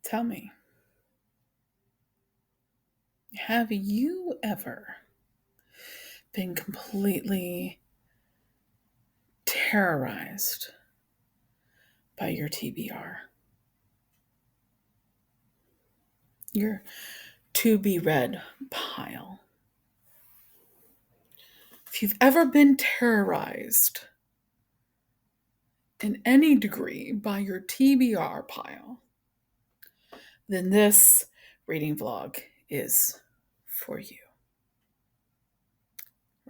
Tell me, have you ever been completely terrorized by your TBR? Your to be read pile. If you've ever been terrorized in any degree by your TBR pile, then this reading vlog is for you.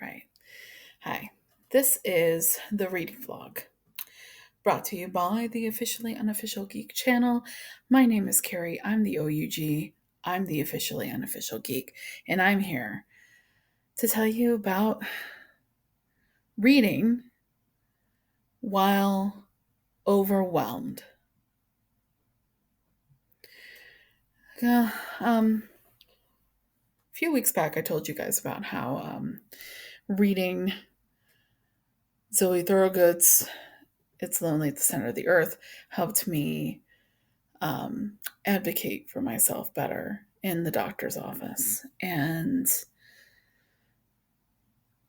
Right. Hi. This is the reading vlog brought to you by the Officially Unofficial Geek channel. My name is Carrie. I'm the OUG. I'm the Officially Unofficial Geek, and I'm here to tell you about reading while overwhelmed. A few weeks back, I told you guys about how reading Zoe Thorogood's It's Lonely at the Center of the Earth helped me advocate for myself better in the doctor's office. And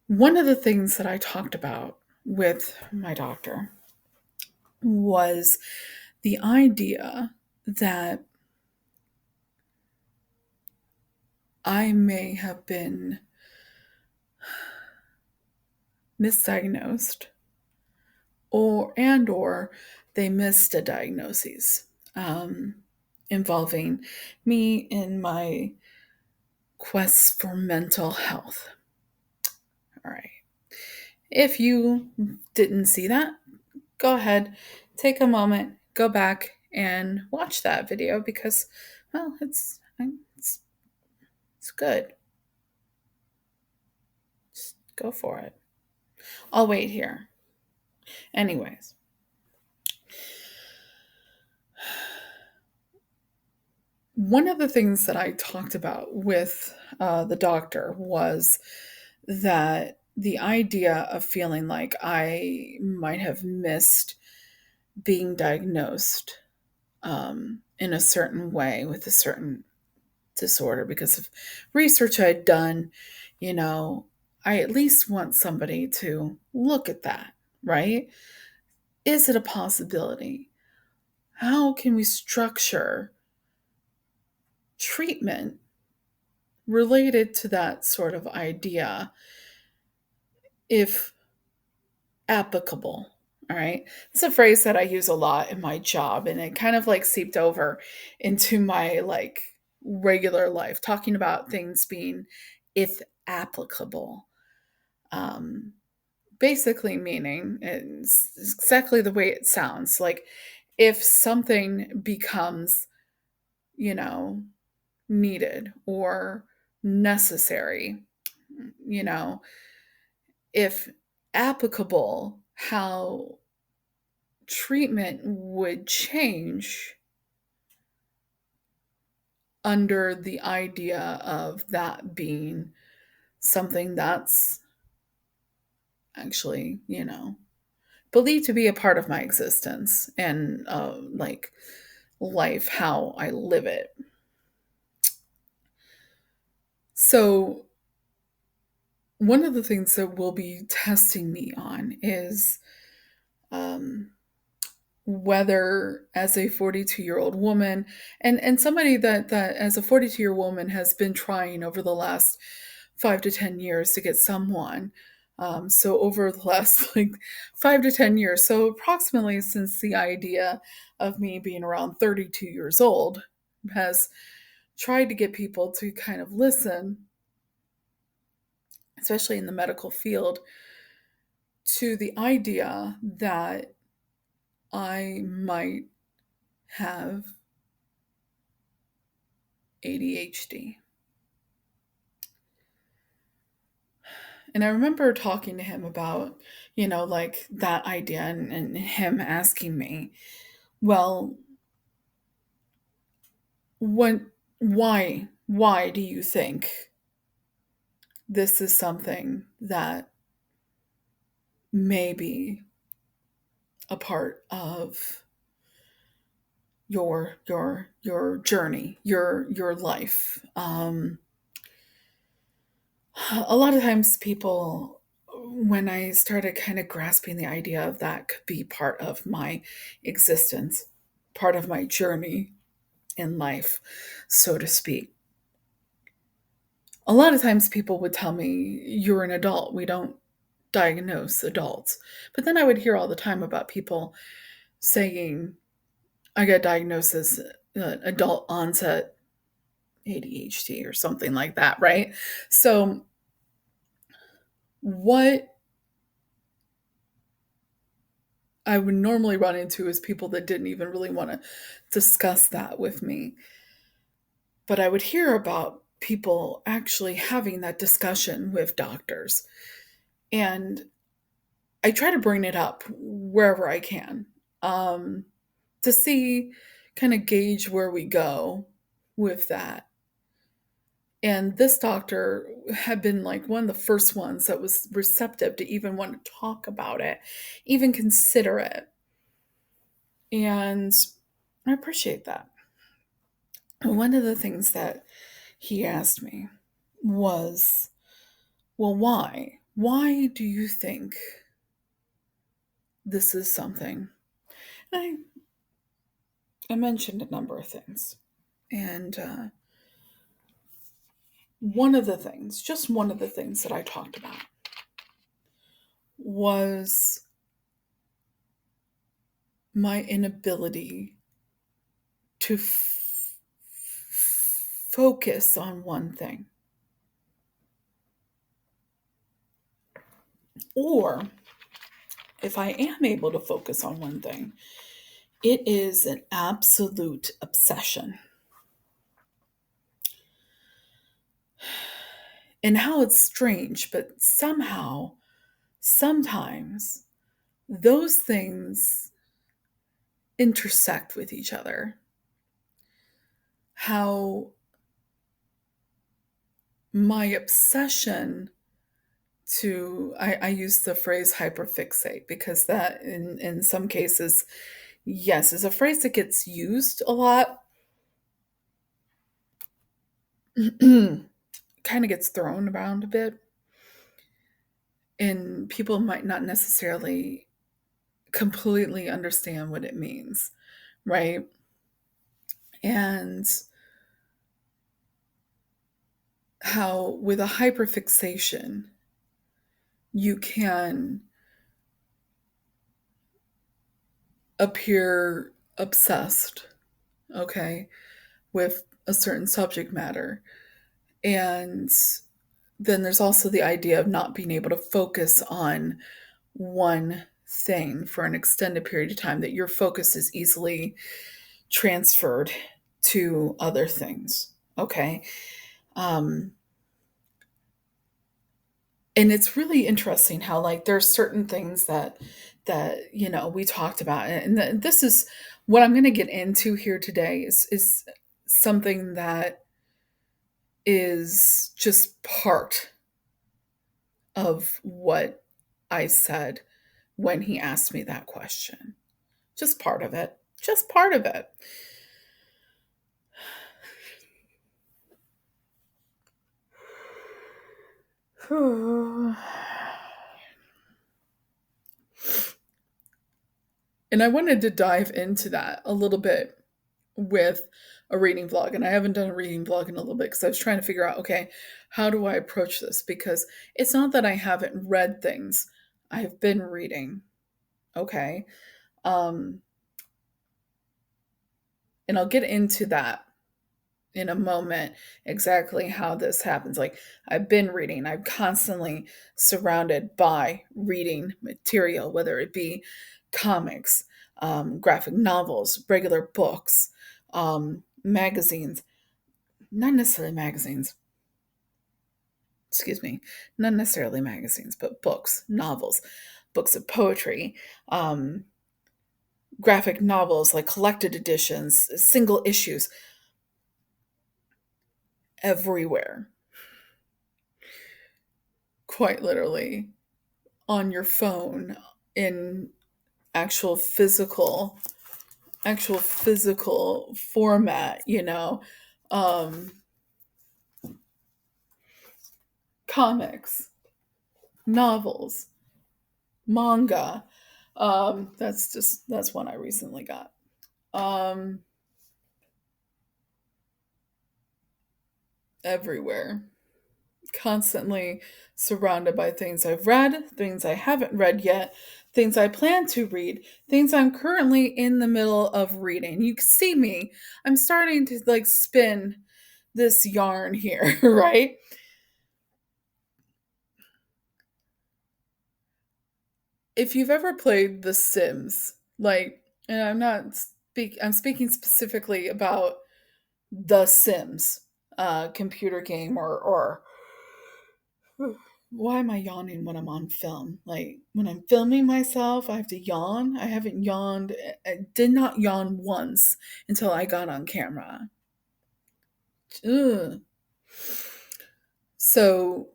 one of the things that I talked about with my doctor was the idea that I may have been misdiagnosed or they missed a diagnosis involving me in my quest for mental health. All right. If you didn't see that, go ahead, take a moment, go back and watch that video because, well, it's good. Just go for it. I'll wait here. Anyways, one of the things that I talked about with the doctor was that the idea of feeling like I might have missed being diagnosed in a certain way with a certain disorder because of research I'd done, I at least want somebody to look at that, right? Is it a possibility? How can we structure treatment related to that sort of idea if applicable? All right. It's a phrase that I use a lot in my job, and it kind of like seeped over into my like regular life, talking about things being if applicable. Um, Basically meaning it's exactly the way it sounds. Like if something becomes, needed or necessary, you know, if applicable, how treatment would change under the idea of that being something that's actually, believed to be a part of my existence and like life, how I live it. So, one of the things that we'll be testing me on is um, whether as a 42-year-old woman and somebody that as a 42-year woman has been trying over the last 5 to 10 years to get someone, so over the last like 5 to 10 years, so approximately since the idea of me being around 32 years old, has tried to get people to kind of listen, especially in the medical field, to the idea that I might have ADHD. And I remember talking to him about, like that idea and him asking me, well, what, why do you think this is something that may be a part of your journey, your life. A lot of times people, when I started kind of grasping the idea of that could be part of my existence, part of my journey in life, so to speak. A lot of times people would tell me, "You're an adult. We don't diagnose adults." But then I would hear all the time about people saying, "I got diagnosed as adult onset ADHD," or something like that, right? So, what I would normally run into is people that didn't even really want to discuss that with me. But I would hear about people actually having that discussion with doctors. And I try to bring it up wherever I can, um, to see, kind of gauge where we go with that. And this doctor had been like one of the first ones that was receptive to even want to talk about it, even consider it. And I appreciate that. One of the things that he asked me was, well, why? Why do you think this is something? And I mentioned a number of things. And one of the things, just one of the things that I talked about was my inability to focus on one thing. Or if I am able to focus on one thing, it is an absolute obsession. And how it's strange, but somehow, sometimes, those things intersect with each other. How my obsession I use the phrase hyperfixate because that in some cases, yes, is a phrase that gets used a lot, kind of gets thrown around a bit, and people might not necessarily completely understand what it means, right? And how with a hyperfixation, you can appear obsessed, okay, with a certain subject matter. And then there's also the idea of not being able to focus on one thing for an extended period of time, that your focus is easily transferred to other things. Okay. Um, and it's really interesting how like there's certain things that we talked about, and this is what I'm going to get into here today is something that is just part of what I said when he asked me that question. Just part of it. Just part of it. And I wanted to dive into that a little bit with a reading vlog. And I haven't done a reading vlog in a little bit because I was trying to figure out, okay, how do I approach this? Because it's not that I haven't read things, I've been reading. Okay. Um, and I'll get into that in a moment, exactly how this happens. Like, I've been reading, I'm constantly surrounded by reading material, whether it be comics, graphic novels, regular books, magazines, not necessarily magazines, excuse me, not necessarily magazines, but books, novels, books of poetry, graphic novels like collected editions, single issues, everywhere, quite literally, on your phone, in actual physical actual physical format, comics, novels, manga. That's one I recently got. Um, Everywhere, constantly surrounded by things I've read, things I haven't read yet, things I plan to read, things I'm currently in the middle of reading. You can see me. I'm starting to like spin this yarn here, right? If you've ever played The Sims, like, and I'm speaking specifically about The Sims, computer game, or why am I yawning when I'm on film? Like when I'm filming myself, I have to yawn. I haven't yawned. I did not yawn once until I got on camera. Ugh. So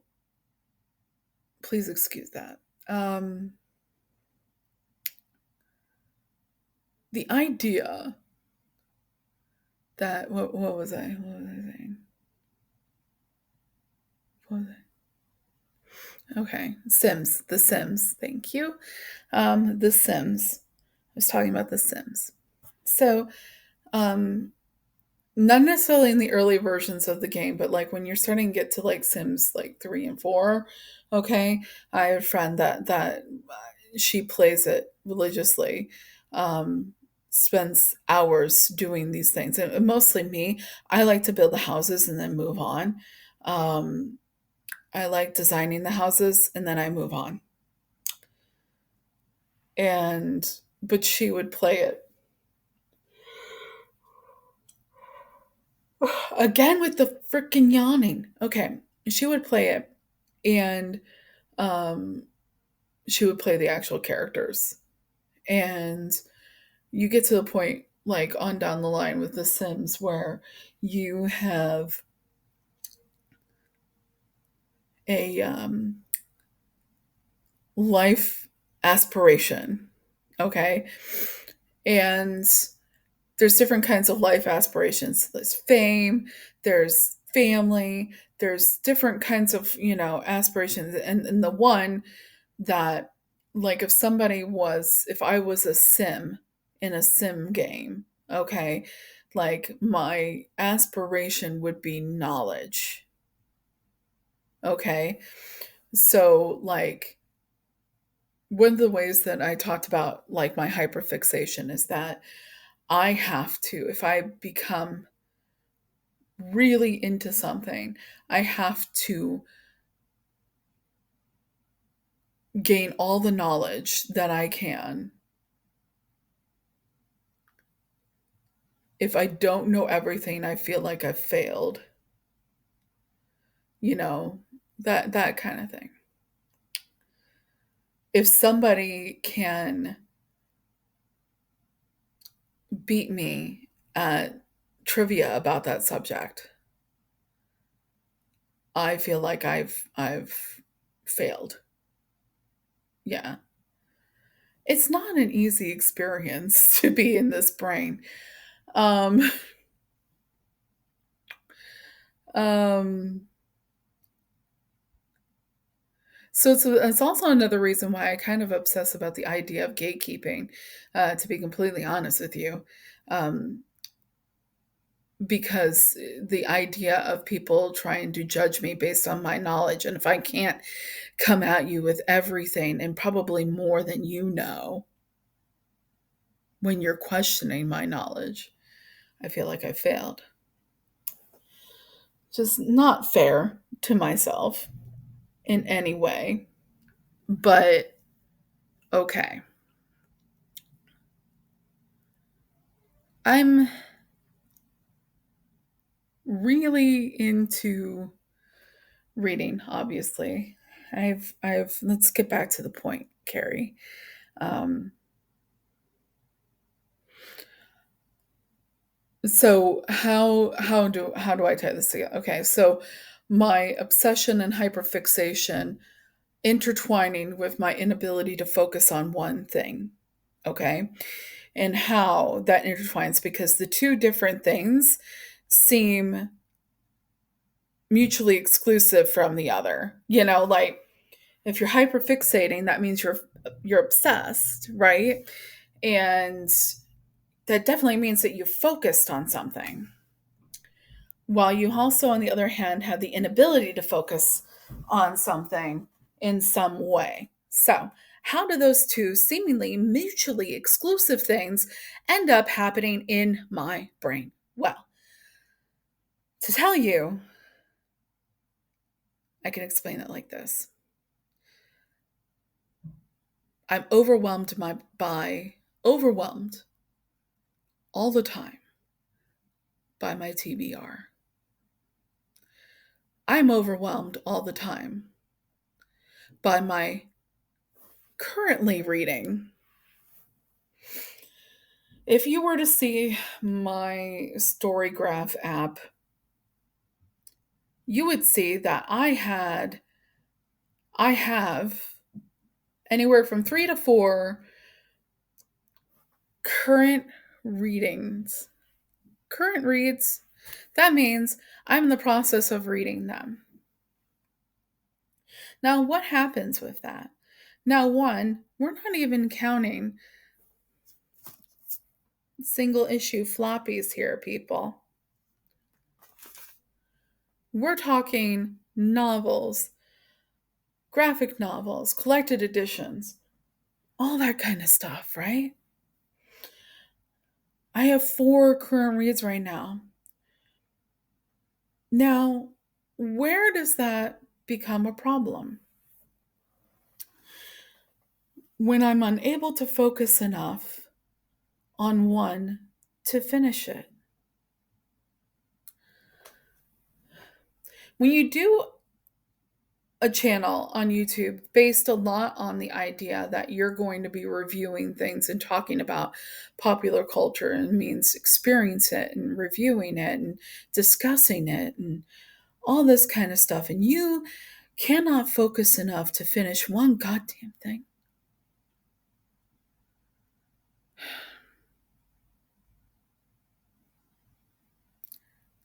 please excuse that. Um, the idea that what was I? What was I saying? What was Okay, Sims, The Sims. Thank you. The Sims. I was talking about The Sims. So, um, not necessarily in the early versions of the game, but like when you're starting to get to like Sims like 3 and 4. Okay, I have a friend that she plays it religiously. Um, Spends hours doing these things, and mostly me. I like to build the houses and then move on. Um, I like designing the houses and then I move on. And but she would play it again with the freaking yawning. Okay, she would play it, and um, she would play the actual characters, and you get to the point like on down the line with The Sims where you have a life aspiration, okay, and there's different kinds of life aspirations. There's fame, there's family, there's different kinds of, aspirations. And the one that, like, if I was a sim in a sim game, okay, like, my aspiration would be knowledge, okay? So, like, one of the ways that I talked about, like, my hyperfixation is that I have to, if I become really into something, I have to gain all the knowledge that I can. If I don't know everything, I feel like I've failed. You know, that kind of thing. If somebody can beat me at trivia about that subject, I feel like I've failed. Yeah. It's not an easy experience to be in this brain. Um um So it's also another reason why I kind of obsess about the idea of gatekeeping, to be completely honest with you, um, because the idea of people trying to judge me based on my knowledge, and if I can't come at you with everything and probably more than you know when you're questioning my knowledge, I feel like I failed. Just not fair to myself in any way, but okay. I'm really into reading, obviously. Let's get back to the point, Carrie. Um, so how do I tie this together? Okay, so my obsession and hyperfixation intertwining with my inability to focus on one thing. Okay, and how that intertwines, because the two different things seem mutually exclusive from the other. Like if you're hyperfixating, that means you're obsessed, right? And that definitely means that you focused on something. While you also, on the other hand, have the inability to focus on something in some way. So, how do those two seemingly mutually exclusive things end up happening in my brain? Well, to tell you, I can explain it like this. I'm overwhelmed all the time by my TBR. I'm overwhelmed all the time by my currently reading. If you were to see my Storygraph app, you would see that I have anywhere from 3 to 4 current readings. Current reads, that means I'm in the process of reading them. Now, what happens with that? Now, one, we're not even counting single issue floppies here, people. We're talking novels, graphic novels, collected editions, all that kind of stuff, right? I have 4 current reads right now. Now, where does that become a problem? When I'm unable to focus enough on one to finish it. When you do a channel on YouTube based a lot on the idea that you're going to be reviewing things and talking about popular culture, and means experience it and reviewing it and discussing it and all this kind of stuff, and you cannot focus enough to finish one goddamn thing.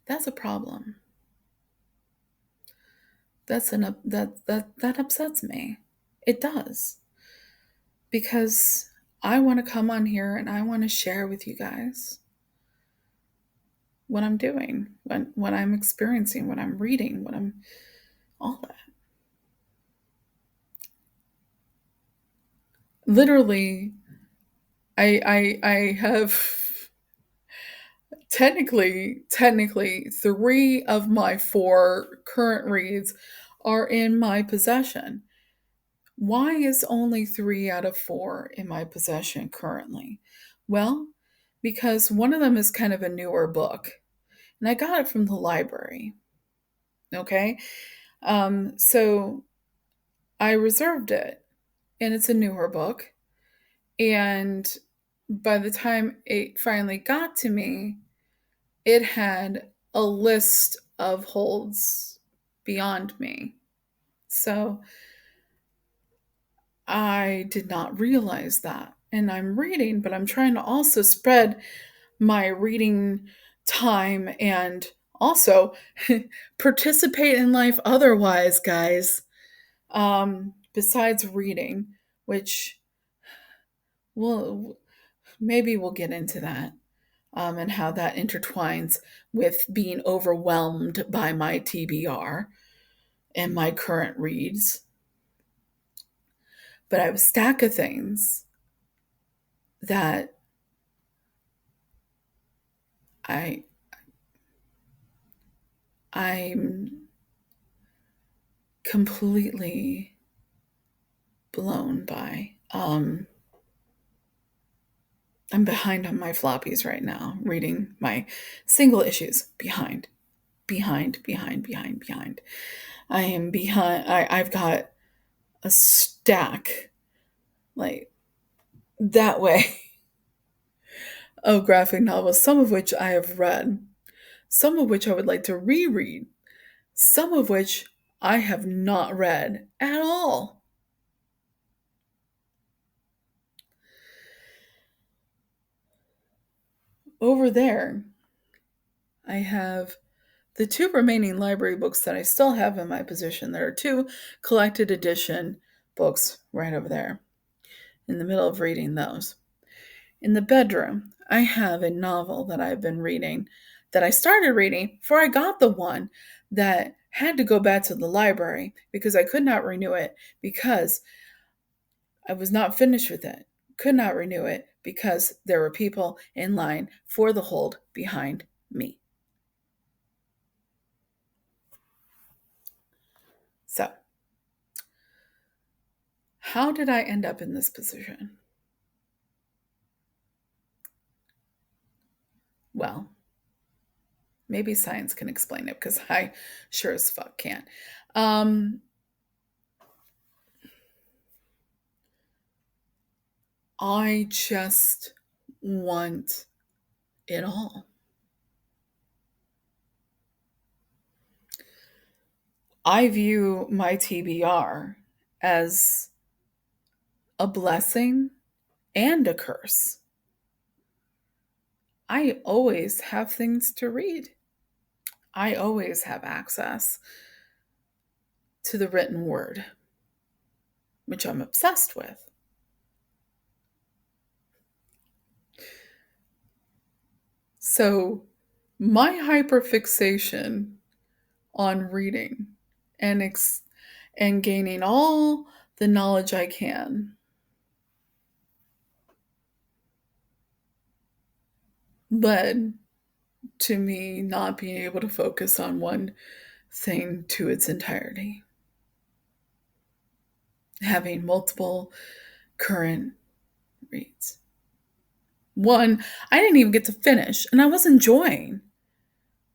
That's a problem. That upsets me. It does. Because I want to come on here and I want to share with you guys what I'm doing, what I'm experiencing, what I'm reading, what I'm all that. Literally, I have technically 3 of my 4 current reads are in my possession. Why is only 3 out of 4 in my possession currently? Well, because one of them is kind of a newer book, and I got it from the library. Okay, so I reserved it, and it's a newer book. And by the time it finally got to me, it had a list of holds beyond me. So I did not realize that. And I'm reading, but I'm trying to also spread my reading time and also participate in life otherwise, guys. Besides reading, which maybe we'll get into that, and how that intertwines with being overwhelmed by my TBR and my current reads. But I have a stack of things that I I'm completely blown by. I'm behind on my floppies right now, reading my single issues. Behind. I am behind. I've got a stack like that way of graphic novels, some of which I have read, some of which I would like to reread, some of which I have not read at all. over there, I have the two remaining library books that I still have in my possession. There are two collected edition books right over there, in the middle of reading those. In the bedroom, I have a novel that I've been reading, that I started reading before I got the one that had to go back to the library because I could not renew it because I was not finished with it. Could not renew it because there were people in line for the hold behind me. So, how did I end up in this position? Well, maybe science can explain it because I sure as fuck can't. Um, I just want it all. I view my TBR as a blessing and a curse. I always have things to read. I always have access to the written word, which I'm obsessed with. So, my hyperfixation on reading and and gaining all the knowledge I can led to me not being able to focus on one thing to its entirety. Having multiple current reads. One, I didn't even get to finish, and I was enjoying.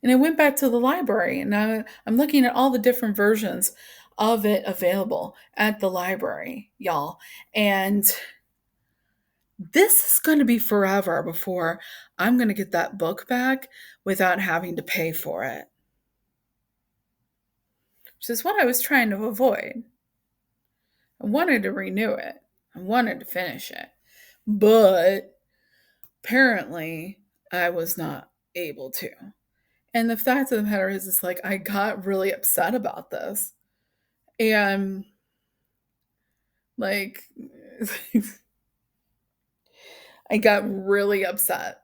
And I went back to the library, and I'm looking at all the different versions of it available at the library, y'all. And this is going to be forever before I'm going to get that book back without having to pay for it, which is what I was trying to avoid. I wanted to renew it, I wanted to finish it, but apparently I was not able to. And the fact of the matter is, it's like I got really upset about this. And like, I got really upset.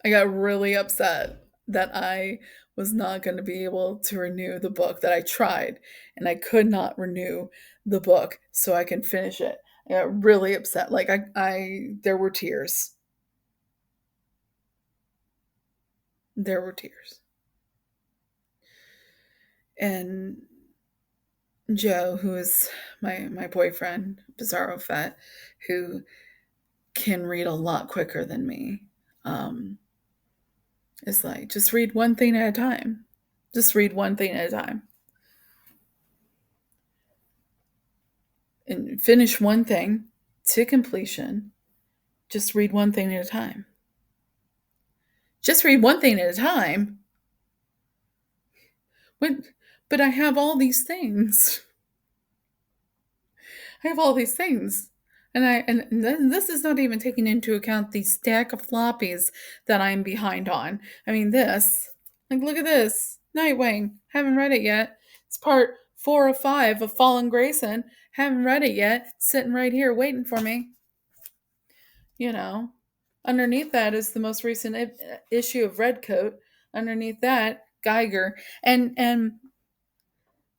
I got really upset that I was not going to be able to renew the book that I tried, and I could not renew the book so I can finish it. I got really upset. Like there were tears. There were tears. And Joe, who is my boyfriend, Bizarro Fett, who can read a lot quicker than me, is like, just read one thing at a time. Just read one thing at a time. And finish one thing to completion. Just read one thing at a time. Just read one thing at a time? What? But I have all these things. I have all these things. And this is not even taking into account the stack of floppies that I'm behind on. I mean, look at this. Nightwing. Haven't read it yet. It's part 4 of 5 of Fallen Grayson. Haven't read it yet. Sitting right here waiting for me. You know, underneath that is the most recent issue of Redcoat. Underneath that, Geiger. And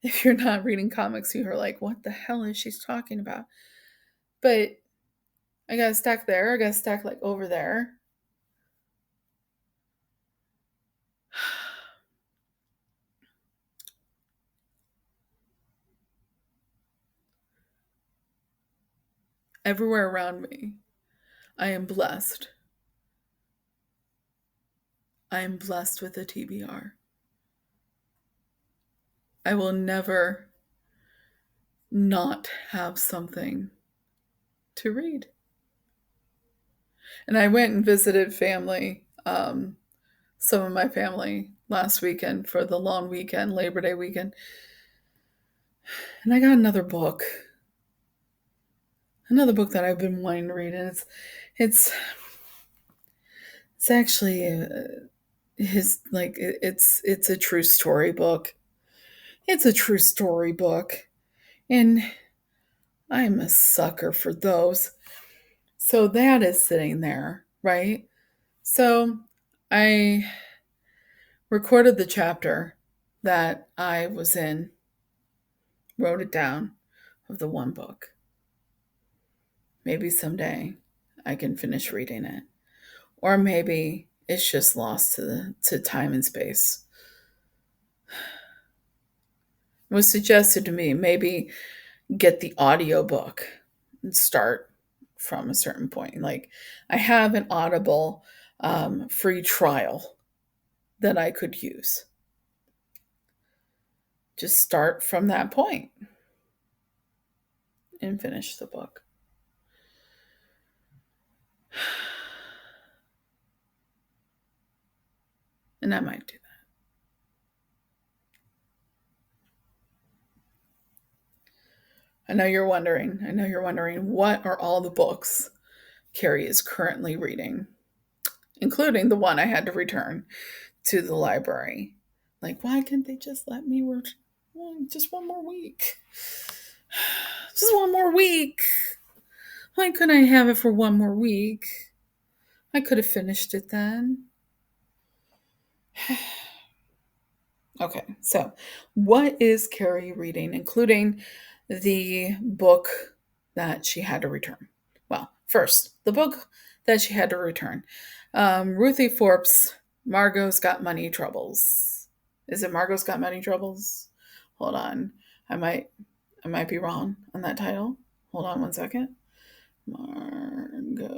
if you're not reading comics, you're like, what the hell is she talking about? But I got a stack there. I got a stack like over there. Everywhere around me, I am blessed. I am blessed with a TBR. I will never not have something to read. And I went and visited family, some of my family last weekend for the long weekend, Labor Day weekend. And I got another book that I've been wanting to read. And it's It's actually his like it's a true story book. It's a true story book, and I'm a sucker for those. So that is sitting there, right? So I recorded the chapter that I was in, wrote it down of the one book. Maybe someday I can finish reading it. Or maybe it's just lost to time and space. It was suggested to me maybe get the audiobook and start from a certain point. Like I have an Audible free trial that I could use. Just start from that point and finish the book. And I might do that. I know you're wondering what are all the books Carrie is currently reading, including the one I had to return to the library. Like, why can't they just let me work just one more week? Just one more week. Why couldn't I have it for one more week? I could have finished it then. Okay, so what is Carrie reading, including the book that she had to return? Well, first, the book that she had to return. Ruthie Forbes, Margot's Got Money Troubles. Is it Margot's Got Money Troubles? Hold on. I might I might be wrong on that title. Hold on one second. Margot's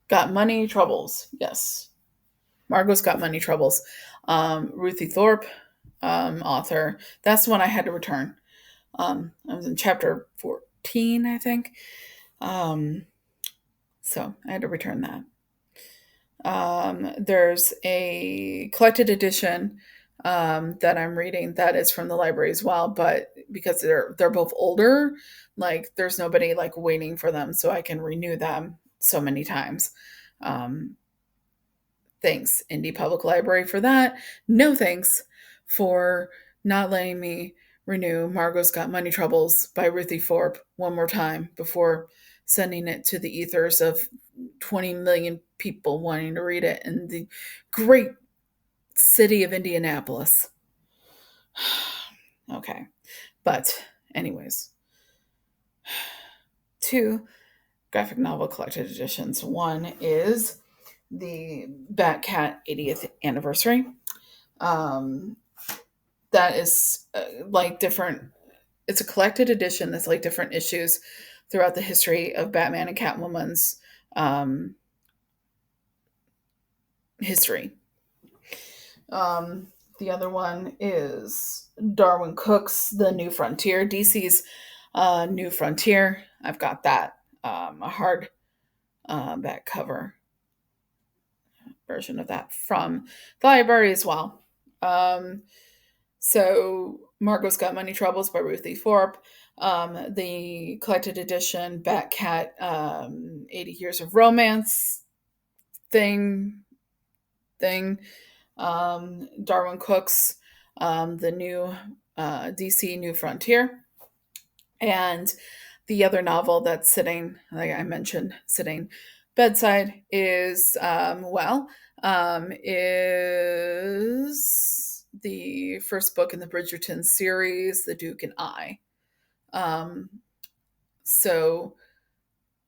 Got Money Troubles. Yes. Margot's Got Money Troubles. Ruthie Thorpe, author. That's the one I had to return. I was in chapter 14, I think. So I had to return that. There's a collected edition that I'm reading that is from the library as well, but because they're both older, like there's nobody like waiting for them, so I can renew them so many times. Um, Thanks, Indie Public Library, for that. No thanks for not letting me renew Margot's Got Money Troubles by Ruthie Thorpe one more time before sending it to the ethers of 20 million people wanting to read it in the great city of Indianapolis. Okay. But, anyways, two graphic novel collected editions. One is the Batcat 80th anniversary. Um, that is like different, it's a collected edition that's like different issues throughout the history of Batman and Catwoman's history. The other one is Darwin Cook's The New Frontier, DC's New Frontier. I've got that, a hard back cover version of that from the library as well. So Margot's Got Money Troubles by Ruthie Thorpe. The collected edition Batcat 80 Years of Romance thing. Darwin Cook's the new DC New Frontier. And the other novel that's sitting, like I mentioned, sitting bedside is, is the first book in the Bridgerton series, The Duke and I. So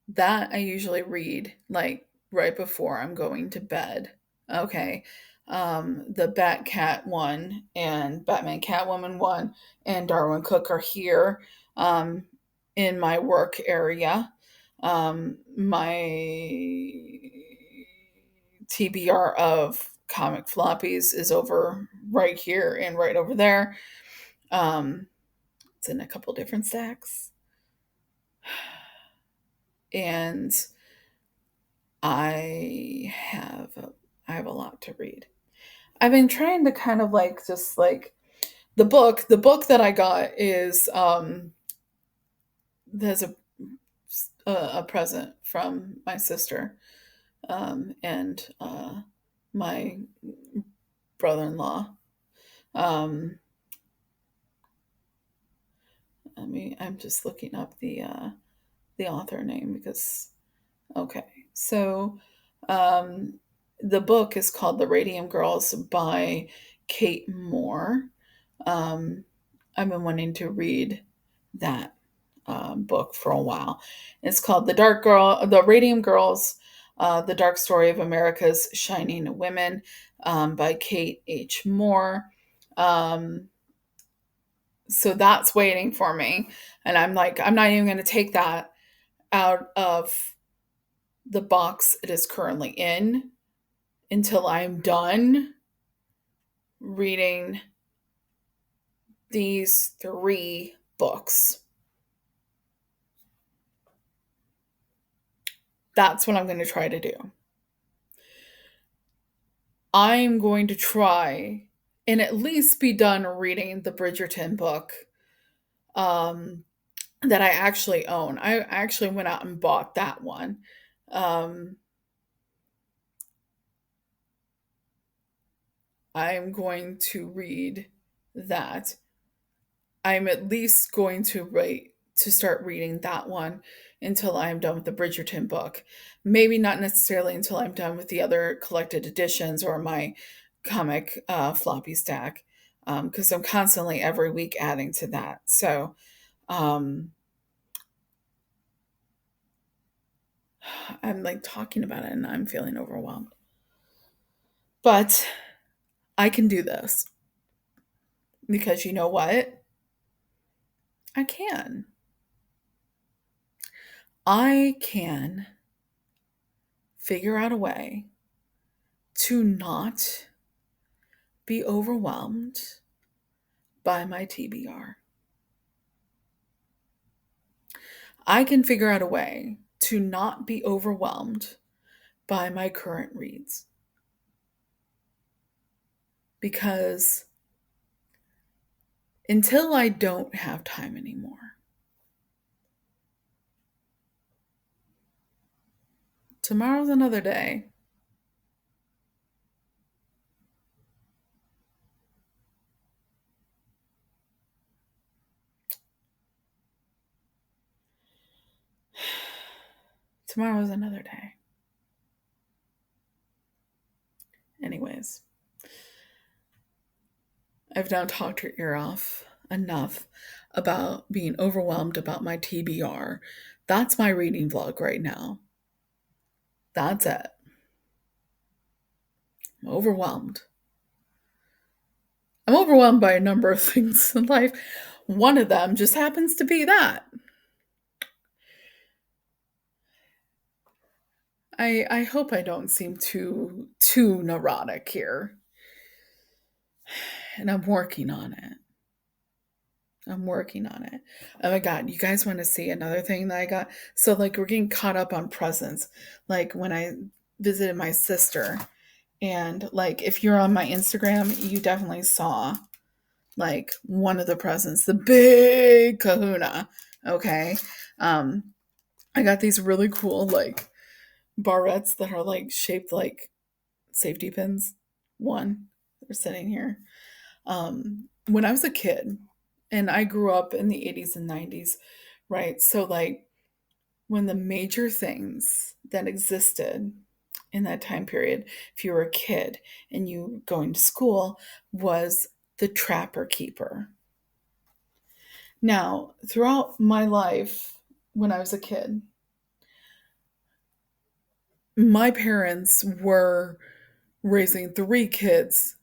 that I usually read like right before I'm going to bed. Okay. The Batcat one and Batman Catwoman one and Darwin Cook are here in my work area. My TBR of comic floppies is over right here and right over there. It's in a couple different stacks. And I have a lot to read. I've been trying to kind of like just like the book that I got is there's a a present from my sister and my brother-in-law. Um, I'm just looking up the author name because okay, so um, the book is called The Radium Girls by Kate Moore. Um, I've been wanting to read that book for a while. It's called The Radium Girls, The Dark Story of America's Shining Women by Kate H. Moore. Um, so that's waiting for me. And I'm like, I'm not even going to take that out of the box it is currently in until I'm done reading these three books. That's what I'm going to try to do. I'm going to try and at least be done reading the Bridgerton book um, that I actually own. I actually went out and bought that one. Um, I'm going to read that. I'm at least going to write to start reading that one until I'm done with the Bridgerton book. Maybe not necessarily until I'm done with the other collected editions or my comic floppy stack, because I'm constantly every week adding to that. So um, I'm like talking about it and I'm feeling overwhelmed. But I can do this because you know what? I can. I can figure out a way to not be overwhelmed by my TBR. I can figure out a way to not be overwhelmed by my current reads because until I don't have time anymore, tomorrow's another day. Tomorrow's another day. Anyways, I've now talked your ear off enough about being overwhelmed about my TBR. That's my reading vlog right now. That's it. I'm overwhelmed. I'm overwhelmed by a number of things in life. One of them just happens to be that. I hope I don't seem too neurotic here. And I'm working on it. I'm working on it. Oh my god, you guys want to see another thing that I got? So like we're getting caught up on presents. Like when I visited my sister and like if you're on my Instagram, you definitely saw like one of the presents, the big kahuna. Okay. Um I got these really cool like barrettes that are like shaped like safety pins. One, they're sitting here. When I was a kid, and I grew up in the 80s and 90s, right? So, like, when the major things that existed in that time period, if you were a kid and you going to school, was the trapper keeper. Now, throughout my life, when I was a kid, my parents were raising three kids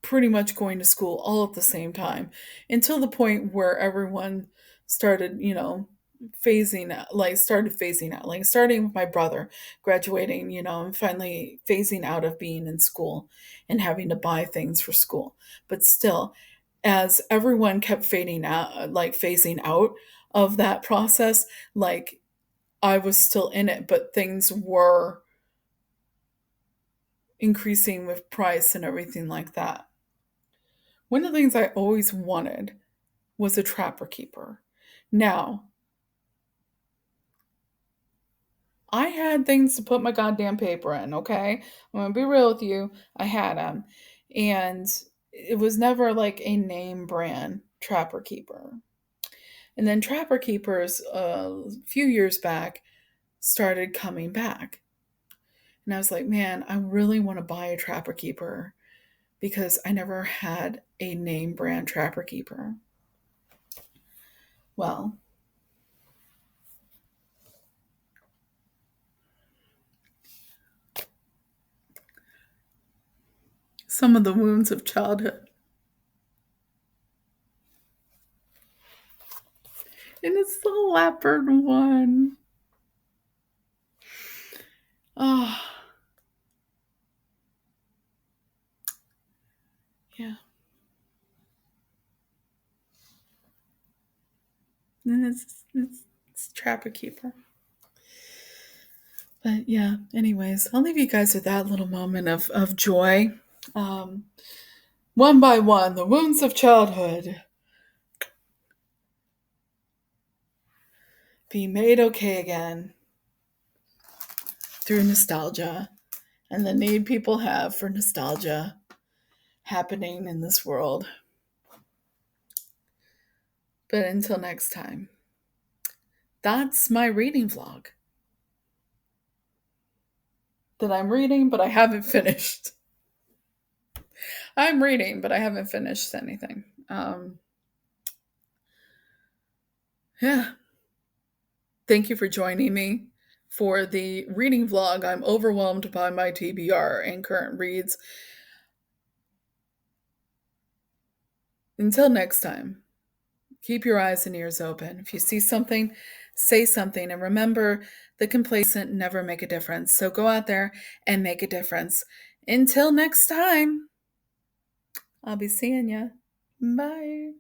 pretty much going to school all at the same time until the point where everyone started, phasing out, like starting with my brother graduating, and finally phasing out of being in school and having to buy things for school. But still, as everyone kept fading out, like phasing out of that process, like I was still in it, but things were increasing with price and everything like that. One of the things I always wanted was a trapper keeper. Now, I had things to put my goddamn paper in, okay? I'm gonna be real with you. I had them. And it was never like a name brand Trapper Keeper. And then Trapper Keepers, a few years back, started coming back. And I was like, man, I really want to buy a Trapper Keeper because I never had a name brand Trapper Keeper. Well, some of the wounds of childhood. And it's the leopard one. Oh, yeah. And it's Trapper Keeper. But yeah, anyways, I'll leave you guys with that little moment of joy. Um, One by one, the wounds of childhood be made okay again through nostalgia and the need people have for nostalgia happening in this world. But until next time, that's my reading vlog that I'm reading, but I haven't finished. I'm reading, but I haven't finished anything. Yeah. Thank you for joining me for the reading vlog. I'm overwhelmed by my TBR and current reads. Until next time, keep your eyes and ears open. If you see something, say something. And remember, the complacent never make a difference. So go out there and make a difference. Until next time, I'll be seeing ya. Bye.